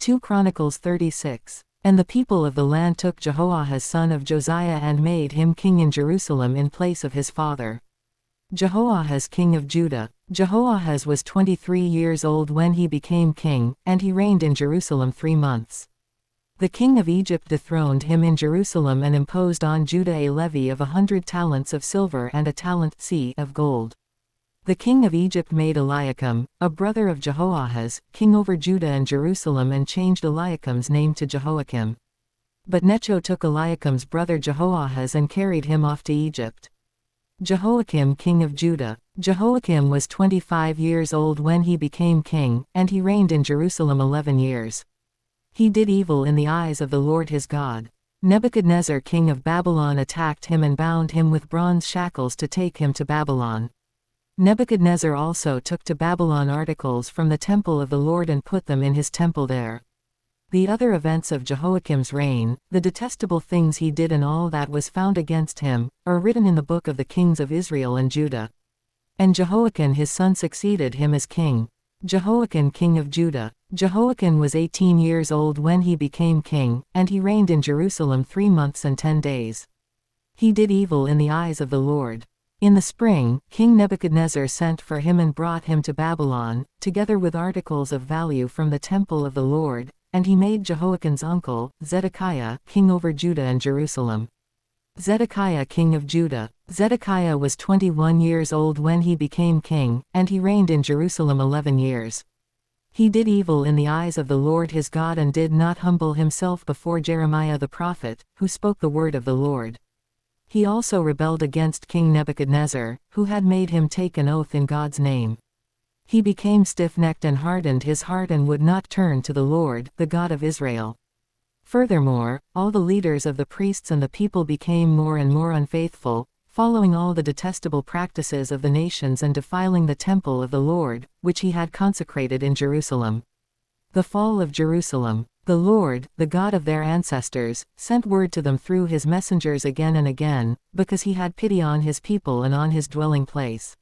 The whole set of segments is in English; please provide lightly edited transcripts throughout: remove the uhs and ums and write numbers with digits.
2 Chronicles 36. And the people of the land took Jehoahaz son of Josiah and made him king in Jerusalem in place of his father. Jehoahaz king of Judah. Jehoahaz was 23 years old when he became king, and he reigned in Jerusalem 3 months. The king of Egypt dethroned him in Jerusalem and imposed on Judah a levy of 100 talents of silver and a talent of gold. The king of Egypt made Eliakim, a brother of Jehoahaz, king over Judah and Jerusalem, and changed Eliakim's name to Jehoiakim. But Necho took Eliakim's brother Jehoahaz and carried him off to Egypt. Jehoiakim king of Judah. Jehoiakim was 25 years old when he became king, and he reigned in Jerusalem 11 years. He did evil in the eyes of the Lord his God. Nebuchadnezzar king of Babylon attacked him and bound him with bronze shackles to take him to Babylon. Nebuchadnezzar also took to Babylon articles from the temple of the Lord and put them in his temple there. The other events of Jehoiakim's reign, the detestable things he did and all that was found against him, are written in the book of the kings of Israel and Judah. And Jehoiakim his son succeeded him as king. Jehoiakim king of Judah. Jehoiakim was 18 years old when he became king, and he reigned in Jerusalem 3 months and 10 days. He did evil in the eyes of the Lord. In the spring, King Nebuchadnezzar sent for him and brought him to Babylon, together with articles of value from the temple of the Lord, and he made Jehoiakim's uncle, Zedekiah, king over Judah and Jerusalem. Zedekiah king of Judah. Zedekiah was 21 years old when he became king, and he reigned in Jerusalem 11 years. He did evil in the eyes of the Lord his God and did not humble himself before Jeremiah the prophet, who spoke the word of the Lord. He also rebelled against King Nebuchadnezzar, who had made him take an oath in God's name. He became stiff-necked and hardened his heart and would not turn to the Lord, the God of Israel. Furthermore, all the leaders of the priests and the people became more and more unfaithful, following all the detestable practices of the nations and defiling the temple of the Lord, which he had consecrated in Jerusalem. The fall of Jerusalem. The Lord, the God of their ancestors, sent word to them through his messengers again and again, because he had pity on his people and on his dwelling place.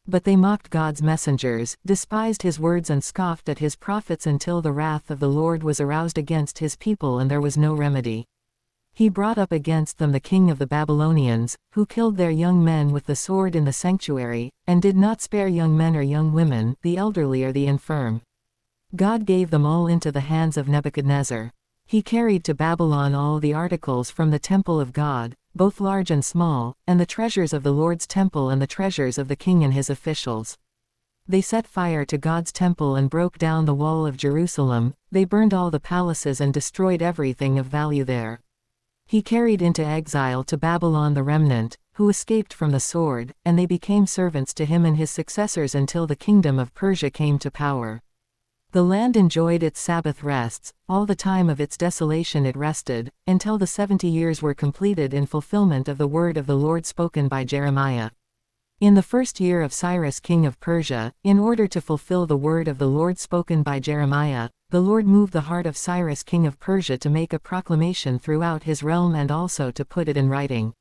But they mocked God's messengers, despised his words and scoffed at his prophets until the wrath of the Lord was aroused against his people and there was no remedy. He brought up against them the king of the Babylonians, who killed their young men with the sword in the sanctuary, and did not spare young men or young women, the elderly or the infirm. God gave them all into the hands of Nebuchadnezzar. He carried to Babylon all the articles from the temple of God, both large and small, and the treasures of the Lord's temple and the treasures of the king and his officials. They set fire to God's temple and broke down the wall of Jerusalem. They burned all the palaces and destroyed everything of value there. He carried into exile to Babylon the remnant, who escaped from the sword, and they became servants to him and his successors until the kingdom of Persia came to power. The land enjoyed its Sabbath rests, all the time of its desolation it rested, until the 70 years were completed in fulfillment of the word of the Lord spoken by Jeremiah. In the first year of Cyrus king of Persia, in order to fulfill the word of the Lord spoken by Jeremiah, the Lord moved the heart of Cyrus king of Persia to make a proclamation throughout his realm and also to put it in writing.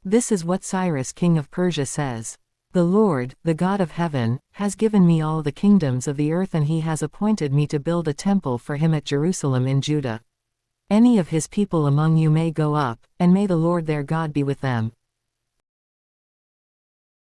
This is what Cyrus king of Persia says. The Lord, the God of heaven, has given me all the kingdoms of the earth and he has appointed me to build a temple for him at Jerusalem in Judah. Any of his people among you may go up, and may the Lord their God be with them.